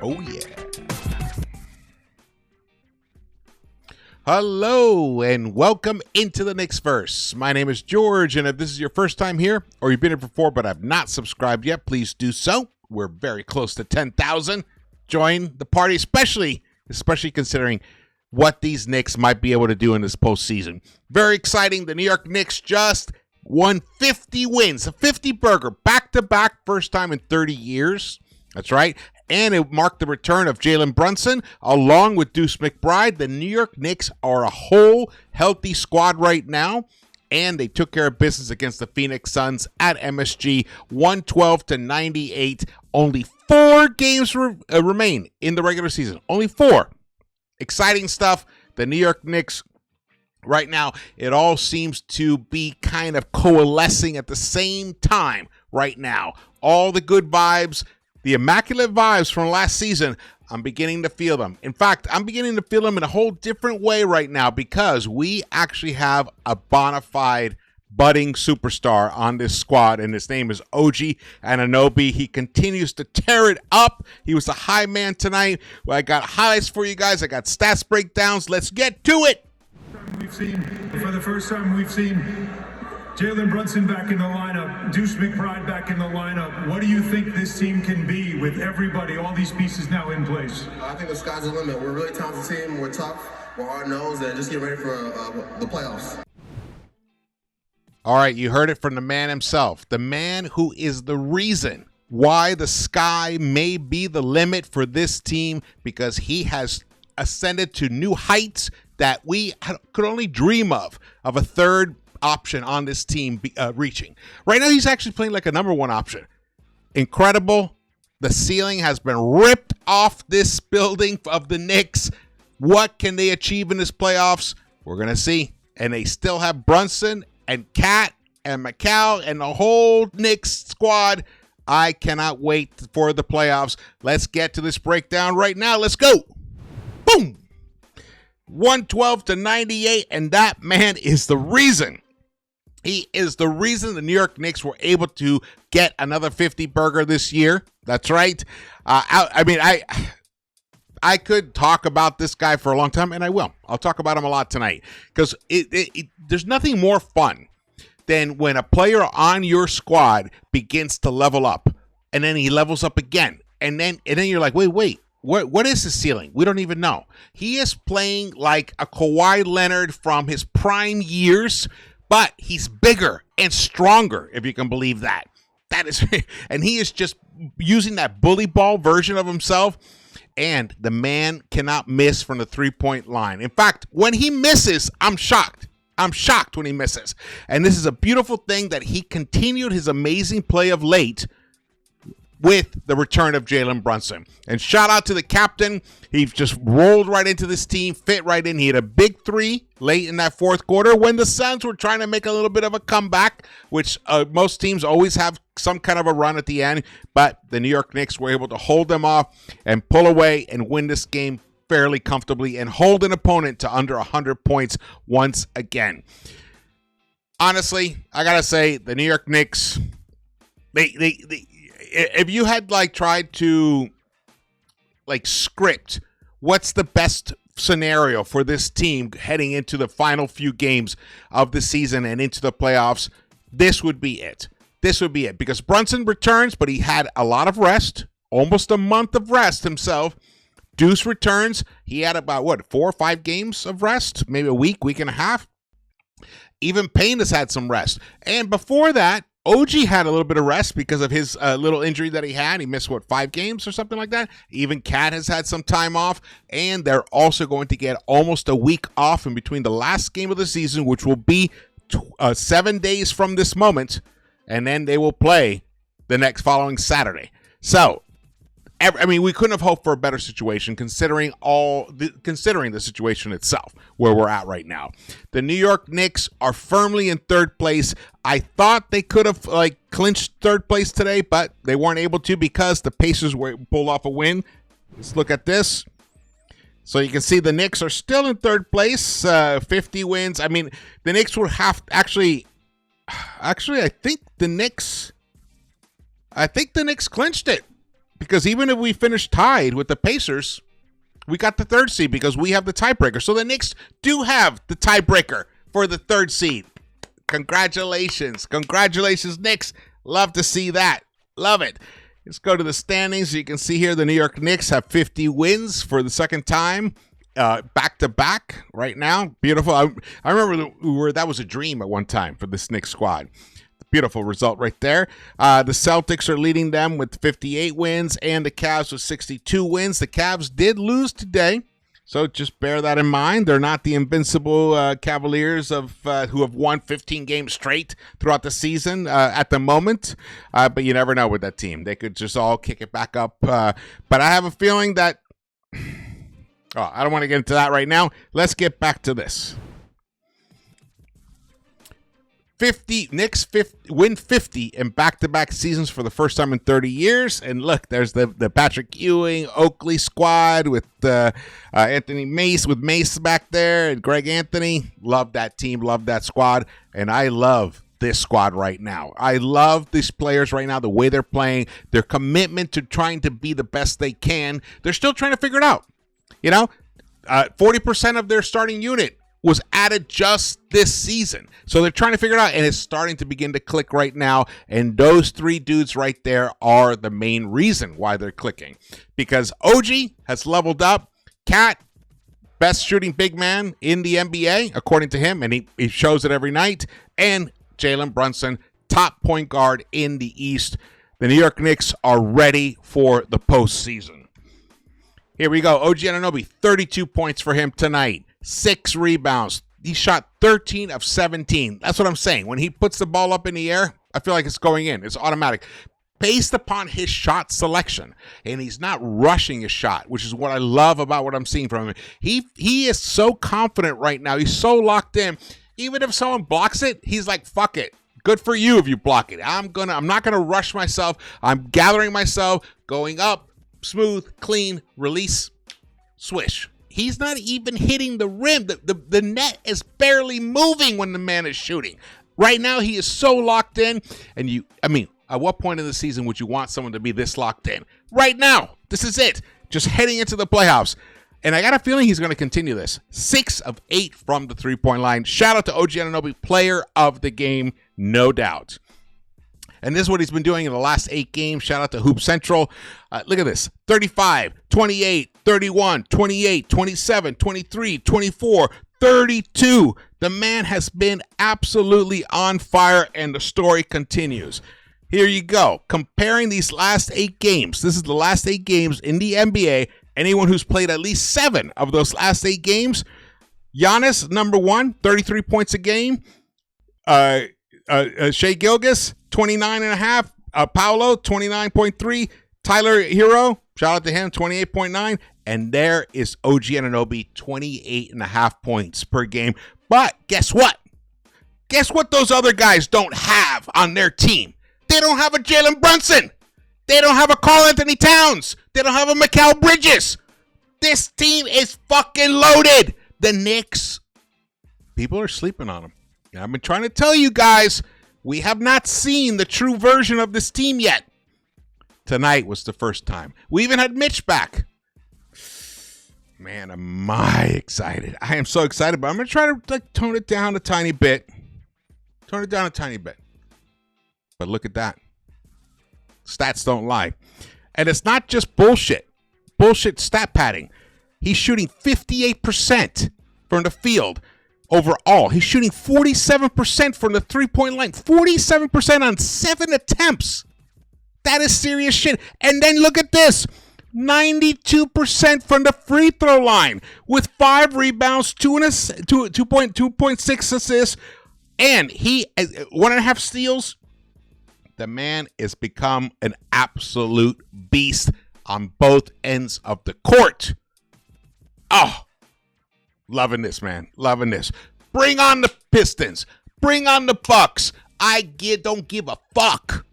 Oh, yeah. Hello, and welcome into the Knicks-Verse. My name is George, and if this is your first time here, or you've been here before but have not subscribed yet, please do so. We're very close to 10,000. Join the party, especially considering what these Knicks might be able to do in this postseason. Very exciting. The New York Knicks just won 50 wins, a 50-burger, back-to-back, first time in 30 years. That's right. And it marked the return of Jalen Brunson along with Deuce McBride. The New York Knicks are a whole healthy squad right now, and they took care of business against the Phoenix Suns at MSG, 112-98. Only 4 games remain in the regular season. Only 4. Exciting stuff. The New York Knicks right now, it all seems to be kind of coalescing at the same time right now. All the good vibes. The immaculate vibes from last season, I'm beginning to feel them. In fact, I'm beginning to feel them in a whole different way right now because we actually have a bona fide budding superstar on this squad, and his name is OG ANUNOBY. He continues to tear it up. He was the high man tonight. Well, I got highlights for you guys. I got stats breakdowns. Let's get to it. For the first time, we've seen Jalen Brunson back in the lineup, Deuce McBride back in the lineup. What do you think this team can be with everybody, all these pieces now in place? I think the sky's the limit. We're a really talented team. We're tough. We're hard-nosed, and just get ready for the playoffs. All right, you heard it from the man himself, the man who is the reason why the sky may be the limit for this team, because he has ascended to new heights that we could only dream of a third option on this team reaching. Right now, he's actually playing like a number one option. Incredible. The ceiling has been ripped off this building of the Knicks. What can they achieve in this playoffs? We're going to see. And they still have Brunson and Cat and McCall and the whole Knicks squad. I cannot wait for the playoffs. Let's get to this breakdown right now. Let's go. Boom. 112-98, and that man is the reason. He is the reason the New York Knicks were able to get another 50-burger this year. That's right. I could talk about this guy for a long time, and I will. I'll talk about him a lot tonight because there's nothing more fun than when a player on your squad begins to level up, and then he levels up again, and then you're like, wait. What is his ceiling? We don't even know. He is playing like a Kawhi Leonard from his prime years, but he's bigger and stronger, if you can believe that. And he is just using that bully ball version of himself, and the man cannot miss from the three-point line. In fact, when he misses, I'm shocked. I'm shocked when he misses. And this is a beautiful thing that he continued his amazing play of late with the return of Jalen Brunson. And shout out to the captain. He just rolled right into this team, fit right in. He had a big 3 late in that fourth quarter when the Suns were trying to make a little bit of a comeback, which most teams always have some kind of a run at the end. But the New York Knicks were able to hold them off and pull away and win this game fairly comfortably and hold an opponent to under 100 points once again. Honestly, I got to say, the New York Knicks, if you had tried to script what's the best scenario for this team heading into the final few games of the season and into the playoffs, this would be it. This would be it because Brunson returns, but he had a lot of rest, almost a month of rest himself. Deuce returns. He had about 4 or 5 games of rest, maybe a week and a half. Even Payne has had some rest. And before that, OG had a little bit of rest because of his little injury that he had. He missed, 5 games or something like that? Even Cat has had some time off, and they're also going to get almost a week off in between the last game of the season, which will be 7 days from this moment, and then they will play the next following Saturday. So, we couldn't have hoped for a better situation considering the situation itself where we're at right now. The New York Knicks are firmly in third place. I thought they could have clinched third place today, but they weren't able to because the Pacers were pulled off a win. Let's look at this. So you can see the Knicks are still in third place, 50 wins. The Knicks will have actually I think the Knicks clinched it. because even if we finish tied with the Pacers, we got the 3rd seed because we have the tiebreaker. So the Knicks do have the tiebreaker for the 3rd seed. Congratulations. Congratulations, Knicks. Love to see that. Love it. Let's go to the standings. You can see here the New York Knicks have 50 wins for the 2nd time. Back-to-back right now. Beautiful. I remember that was a dream at one time for this Knicks squad. Beautiful result right there. The Celtics are leading them with 58 wins and the Cavs with 62 wins. The Cavs did lose today, so just bear that in mind. They're not the invincible Cavaliers who have won 15 games straight throughout the season at the moment, but you never know with that team. They could just all kick it back up, but I have a feeling that I don't want to get into that right now. Let's get back to this. Knicks win 50 in back-to-back seasons for the first time in 30 years. And look, there's the Patrick Ewing, Oakley squad with Anthony Mace, with Mace back there, and Greg Anthony. Love that team, love that squad. And I love this squad right now. I love these players right now, the way they're playing, their commitment to trying to be the best they can. They're still trying to figure it out. 40% of their starting unit was added just this season. So they're trying to figure it out, and it's starting to begin to click right now. And those 3 dudes right there are the main reason why they're clicking. Because OG has leveled up. Cat, best shooting big man in the NBA, according to him, and he shows it every night. And Jalen Brunson, top point guard in the East. The New York Knicks are ready for the postseason. Here we go. OG ANUNOBY, 32 points for him tonight. 6 rebounds. He shot 13 of 17. That's what I'm saying. When he puts the ball up in the air, I feel like it's going in. It's automatic. Based upon his shot selection. And he's not rushing his shot, which is what I love about what I'm seeing from him. He is so confident right now. He's so locked in. Even if someone blocks it, he's like, fuck it. Good for you if you block it. I'm not gonna rush myself. I'm gathering myself, going up, smooth, clean, release, swish. He's not even hitting the rim. The net is barely moving when the man is shooting. Right now, he is so locked in. And at what point in the season would you want someone to be this locked in? Right now. This is it. Just heading into the playoffs. And I got a feeling he's going to continue this. 6 of 8 from the three-point line. Shout out to OG ANUNOBY, player of the game, no doubt. And this is what he's been doing in the last 8 games. Shout out to Hoop Central. Look at this. 35, 28, 31, 28, 27, 23, 24, 32. The man has been absolutely on fire, and the story continues. Here you go. Comparing these last 8 games. This is the last 8 games in the NBA. Anyone who's played at least 7 of those last 8 games. Giannis, number 1, 33 points a game. Shai Gilgeous, 29.5. Paolo, 29.3. Tyler Hero, shout out to him, 28.9. And there is OG ANUNOBY, 28.5 points per game. But guess what? Guess what those other guys don't have on their team? They don't have a Jalen Brunson. They don't have a Karl Anthony Towns. They don't have a Mikal Bridges. This team is fucking loaded. The Knicks, people are sleeping on them. I've been trying to tell you guys, we have not seen the true version of this team yet. Tonight was the first time. We even had Mitch back. Man, am I excited. I am so excited, but I'm going to try to tone it down a tiny bit. Tone it down a tiny bit. But look at that. Stats don't lie. And it's not just bullshit. Bullshit stat padding. He's shooting 58% from the field overall. He's shooting 47% from the three-point line. 47% on 7 attempts. That is serious shit. And then look at this. 92% from the free throw line with 5 rebounds, 2.6 assists, and he 1.5 steals. The man has become an absolute beast on both ends of the court. Oh, loving this, man. Loving this. Bring on the Pistons. Bring on the Bucks. Don't give a fuck.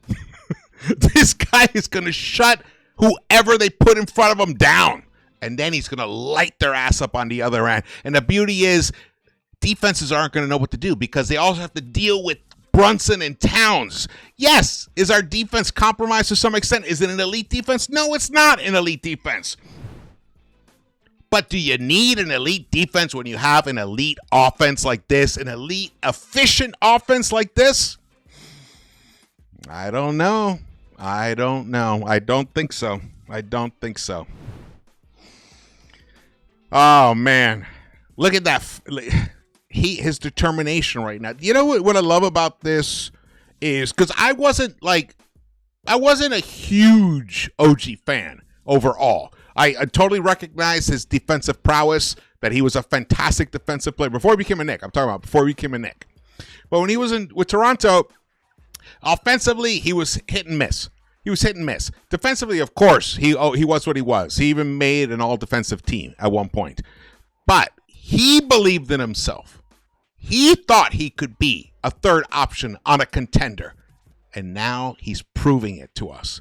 This guy is going to shut whoever they put in front of him down. And then he's going to light their ass up on the other end. And the beauty is defenses aren't going to know what to do because they also have to deal with Brunson and Towns. Yes, is our defense compromised to some extent? Is it an elite defense? No, it's not an elite defense. But do you need an elite defense when you have an elite offense like this, an elite efficient offense like this? I don't know. I don't think so. Oh, man. Look at that. His determination right now. You know what I love about this is because I wasn't a huge OG fan overall. I totally recognize his defensive prowess, that he was a fantastic defensive player before he became a Knick. I'm talking about before he became a Knick. But when he was with Toronto, offensively, he was hit and miss. Defensively, of course, he was what he was. He even made an all-defensive team at one point. But he believed in himself. He thought he could be a third option on a contender. And now he's proving it to us.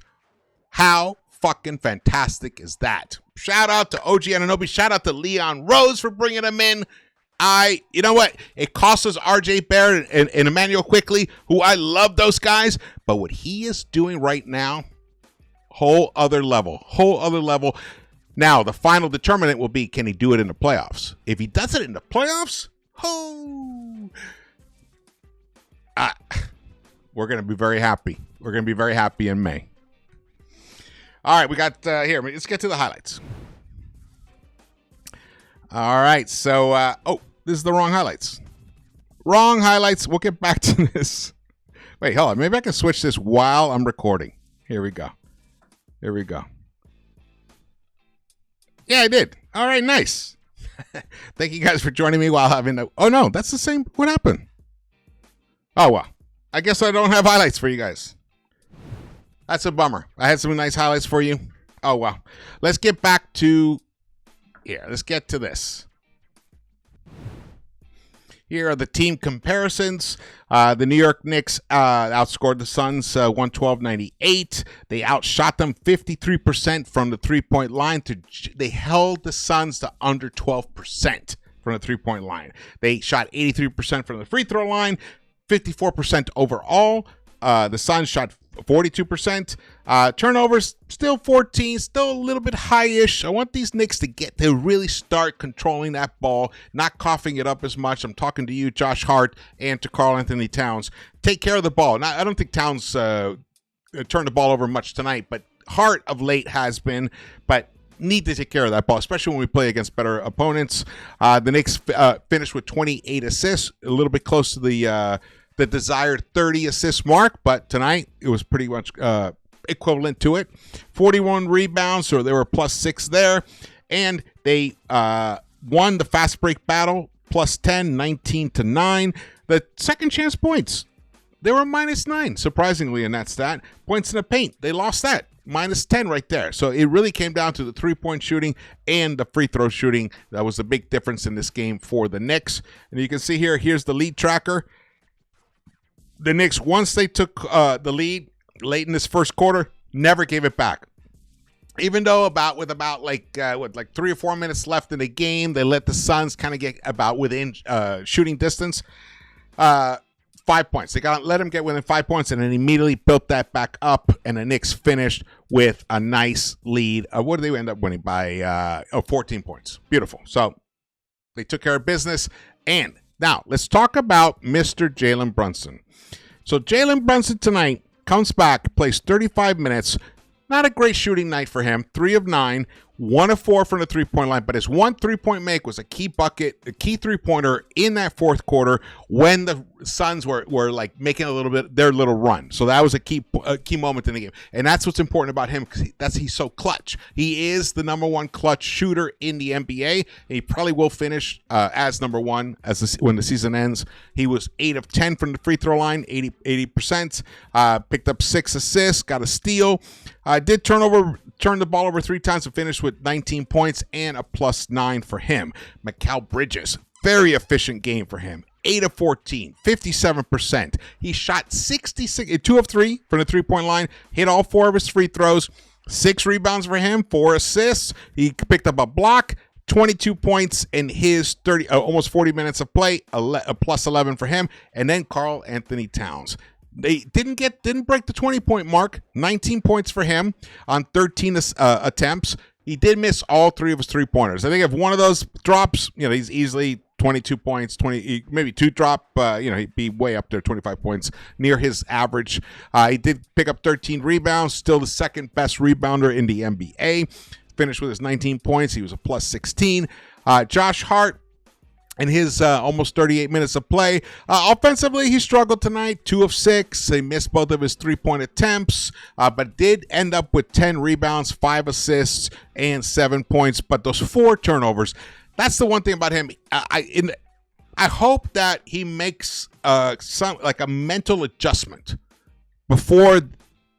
How fucking fantastic is that? Shout out to OG Anunoby. Shout out to Leon Rose for bringing him in. You know what? It cost us RJ Barrett and Emmanuel Quickley, who I love those guys. But what he is doing right now, whole other level. Now, the final determinant will be, can he do it in the playoffs? If he does it in the playoffs, we're going to be very happy. We're going to be very happy in May. All right, we got here. Let's get to the highlights. All right, so, this is the wrong highlights. We'll get back to this. Wait, hold on. Maybe I can switch this while I'm recording. Here we go. Yeah, I did. All right, nice. Thank you guys for joining me while having the... Oh, no, that's the same. What happened? Oh, well. I guess I don't have highlights for you guys. That's a bummer. I had some nice highlights for you. Oh, well. Let's get back to... Here, let's get to this. Here are the team comparisons. The New York Knicks outscored the Suns 112-98. They outshot them 53% from the three-point line. They held the Suns to under 12% from the three-point line. They shot 83% from the free throw line, 54% overall. The Suns shot 42%. Turnovers, still 14, still a little bit high-ish. I want these Knicks to really start controlling that ball, not coughing it up as much. I'm talking to you, Josh Hart, and to Karl Anthony Towns. Take care of the ball. Now, I don't think Towns turned the ball over much tonight, but Hart of late has been, but need to take care of that ball, especially when we play against better opponents. The Knicks finished with 28 assists, a little bit close to the desired 30 assist mark, but tonight it was pretty much equivalent to it. 41 rebounds, so they were +6 there, and they won the fast break battle, +10, 19-9. The second chance points, they were -9, surprisingly, in that stat. Points in the paint, they lost that, -10 right there. So it really came down to the three-point shooting and the free throw shooting. That was the big difference in this game for the Knicks. And you can see here's the lead tracker. The Knicks, once they took the lead late in this first quarter, never gave it back. Even though with 3 or 4 minutes left in the game, they let the Suns kind of get about within shooting distance. 5 points. They let them get within 5 points and then immediately built that back up, and the Knicks finished with a nice lead. What did they end up winning by? 14 points. Beautiful. So they took care of business. And now let's talk about Mr. Jalen Brunson. So Jalen Brunson tonight comes back, plays 35 minutes. Not a great shooting night for him. 3 of 9, 1 of 4 from the three-point line. But his one three-point make was a key bucket, a key three-pointer in that fourth quarter when the Suns were like making a little bit their little run. So that was a key moment in the game. And that's what's important about him, because he's so clutch. He is the #1 clutch shooter in the NBA. And he probably will finish as #1 when the season ends. He was 8 of 10 from the free throw line, 80%. Picked up 6 assists, got a steal. Did turn the ball over 3 times and finished with 19 points and a +9 for him. Mikal Bridges, very efficient game for him. 8 of 14, 57%. He shot 2 of 3 from the three-point line, hit all 4 of his free throws, 6 rebounds for him, 4 assists. He picked up a block, 22 points in his almost 40 minutes of play, a plus 11 for him, and then Karl Anthony Towns. They didn't break the 20-point mark. 19 points for him on 13 attempts. He did miss all 3 of his 3-pointers. I think if one of those drops, he's easily 22 points, maybe 2 drop, he'd be way up there, 25 points, near his average. He did pick up 13 rebounds, still the second best rebounder in the NBA. Finished with his 19 points. He was a plus 16. Josh Hart, in his almost 38 minutes of play. Offensively, he struggled tonight, 2 of 6. He missed both of his 3-point attempts, but did end up with 10 rebounds, 5 assists, and 7 points. But those 4 turnovers, that's the one thing about him. I hope that he makes a mental adjustment before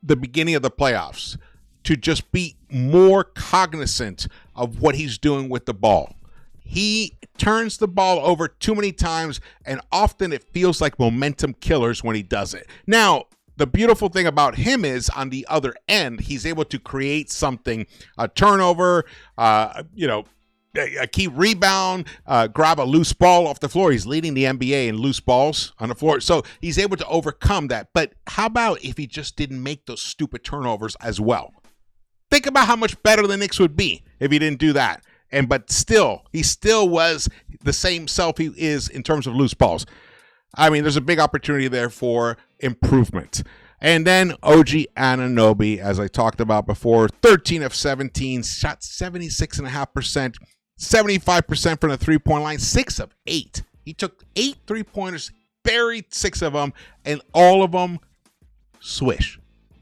the beginning of the playoffs to just be more cognizant of what he's doing with the ball. He turns the ball over too many times, and often it feels like momentum killers when he does it. Now, the beautiful thing about him is on the other end, he's able to create something, a turnover, a key rebound, grab a loose ball off the floor. He's leading the NBA in loose balls on the floor. So he's able to overcome that. But how about if he just didn't make those stupid turnovers as well? Think about how much better the Knicks would be if he didn't do that. But still, he still was the same self he is in terms of loose balls. I mean, there's a big opportunity there for improvement. And then OG ANUNOBY, as I talked about before, 13 of 17, shot 76.5%, 75% from the 3-point line, 6 of 8. He took 8 3-pointers, buried 6 of them, and all of them swish.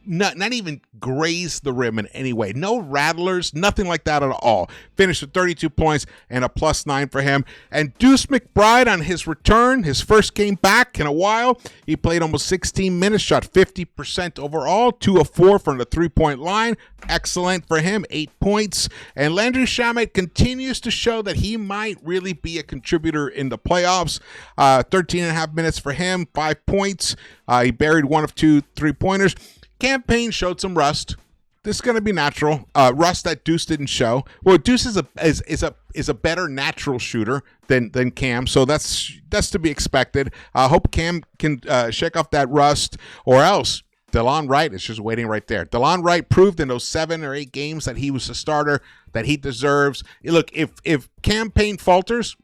Not even graze the rim in any way. No rattlers, nothing like that at all. Finished with 32 points and a plus 9 for him. And Deuce McBride on his return, his first game back in a while, he played almost 16 minutes, shot 50% overall, 2 of 4 from the 3-point line. Excellent for him, 8 points. And Landry Shamet continues to show that he might really be a contributor in the playoffs. 13 and a half minutes for him, 5 points. He buried 1 of 2 3-pointers. Campaign showed some rust. This is going to be natural. Rust that Deuce didn't show. Well, Deuce is a better natural shooter than Cam, so that's to be expected. I hope Cam can shake off that rust, or else DeLon Wright is just waiting right there. DeLon Wright proved in those 7 or 8 games that he was a starter, that he deserves. Look, if Campaign falters,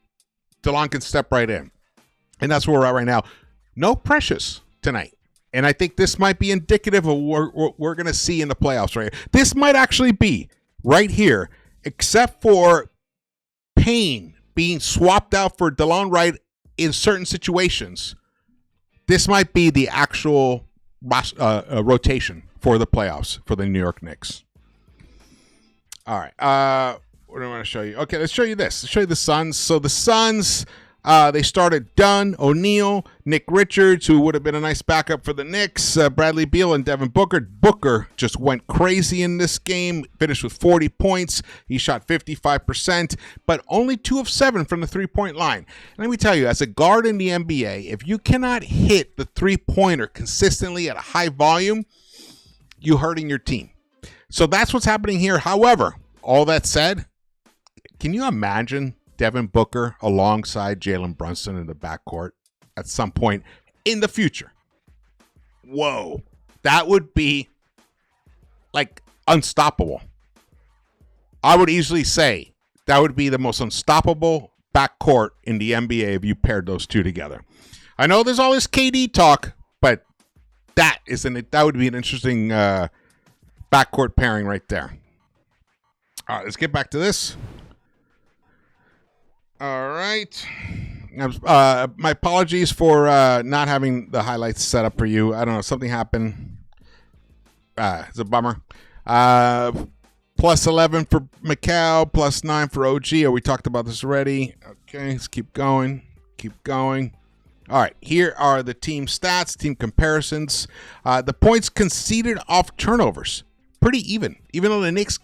DeLon can step right in, and that's where we're at right now. No Precious tonight. And I think this might be indicative of what we're going to see in the playoffs right here. This might actually be right here, except for Payne being swapped out for DeLon Wright in certain situations. This might be the actual rotation for the playoffs for the New York Knicks. All right. What do I want to show you? Okay, let's show you this. Let's show you the Suns. So the Suns... they started Dunn, O'Neal, Nick Richards, who would have been a nice backup for the Knicks, Bradley Beal, and Devin Booker. Booker just went crazy in this game, finished with 40 points. He shot 55%, but only 2 of 7 from the 3-point line. And let me tell you, as a guard in the NBA, if you cannot hit the 3-pointer consistently at a high volume, you're hurting your team. So that's what's happening here. However, all that said, can you imagine Devin Booker alongside Jalen Brunson in the backcourt at some point in the future? Whoa. That would be like unstoppable. I would easily say that would be the most unstoppable backcourt in the NBA if you paired those two together. I know there's all this KD talk, but that would be an interesting backcourt pairing right there. All right, let's get back to this. All right. My apologies for not having the highlights set up for you. I don't know. Something happened. It's a bummer. Plus 11 for Macau. Plus 9 for OG. We talked about this already. Okay. Let's keep going. Keep going. All right. Here are the team stats, team comparisons. The points conceded off turnovers. Pretty even. Even though the Knicks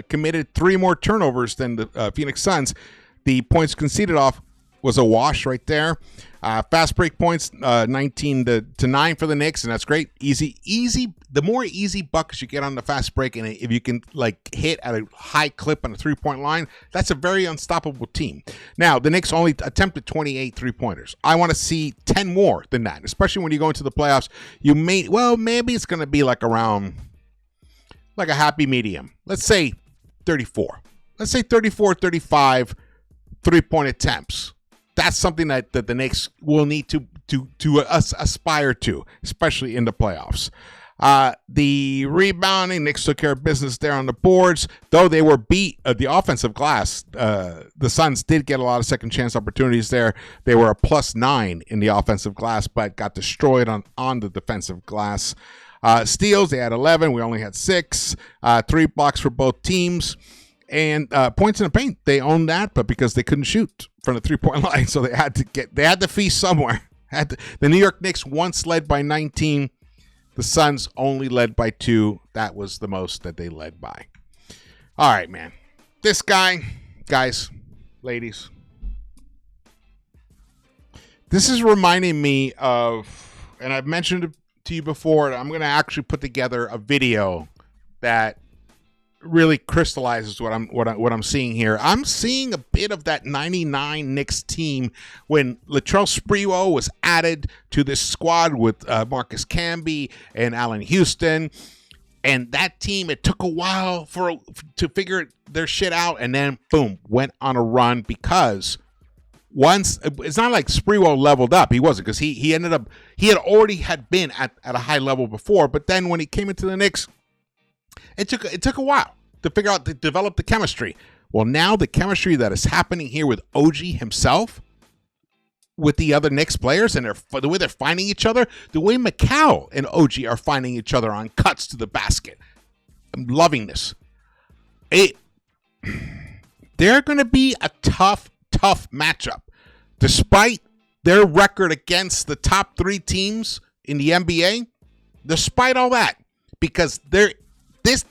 committed 3 more turnovers than the Phoenix Suns, the points conceded off was a wash right there. Fast break points, 19-9 for the Knicks, and that's great. Easy. The more easy buckets you get on the fast break, and if you can like hit at a high clip on the 3-point line, that's a very unstoppable team. Now, the Knicks only attempted 28 3-pointers. I want to see 10 more than that, especially when you go into the playoffs. Maybe it's going to be like around like a happy medium. Let's say 34. Let's say 34, 35 3-point attempts. That's something that the Knicks will need to aspire to, especially in the playoffs. The rebounding, Knicks took care of business there on the boards. Though they were beat at the offensive glass, the Suns did get a lot of second chance opportunities there. They were a +9 in the offensive glass, but got destroyed on the defensive glass. Steals, they had 11. We only had 6. 3 blocks for both teams. And points in the paint, they owned that, but because they couldn't shoot from the 3-point line, so they had to feast somewhere. The New York Knicks once led by 19. The Suns only led by 2. That was the most that they led by. All right, man. This guy, guys, ladies, this is reminding me of, and I've mentioned it to you before, I'm going to actually put together a video that really crystallizes what I'm seeing here. I'm seeing a bit of that 99 Knicks team when Latrell Sprewell was added to this squad with Marcus Camby and Allen Houston. And that team, it took a while to figure their shit out, and then boom, went on a run because once it's not like Sprewell leveled up. He wasn't, because he already been at a high level before, but then when he came into the Knicks, it took a while to figure out, to develop the chemistry. Well, now the chemistry that is happening here with OG himself, with the other Knicks players, and the way they're finding each other, the way Macau and OG are finding each other on cuts to the basket. I'm loving this. They're going to be a tough matchup, despite their record against the top 3 teams in the NBA. Despite all that, because they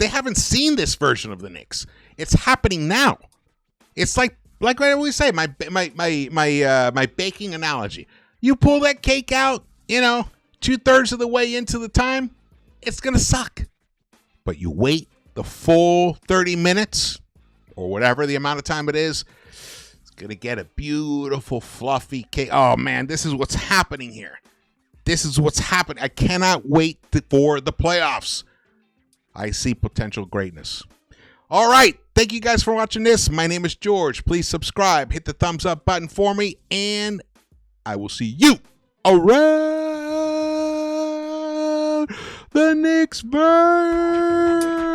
haven't seen this version of the Knicks. It's happening now. It's like I always say, my baking analogy. You pull that cake out, 2/3 of the way into the time, it's gonna suck. But you wait the full 30 minutes or whatever the amount of time it is, it's gonna get a beautiful fluffy cake. Oh man, this is what's happening here. This is what's happening. I cannot wait for the playoffs. I see potential greatness. All right. Thank you guys for watching this. My name is George. Please subscribe. Hit the thumbs up button for me. And I will see you around the Knicks-Verse.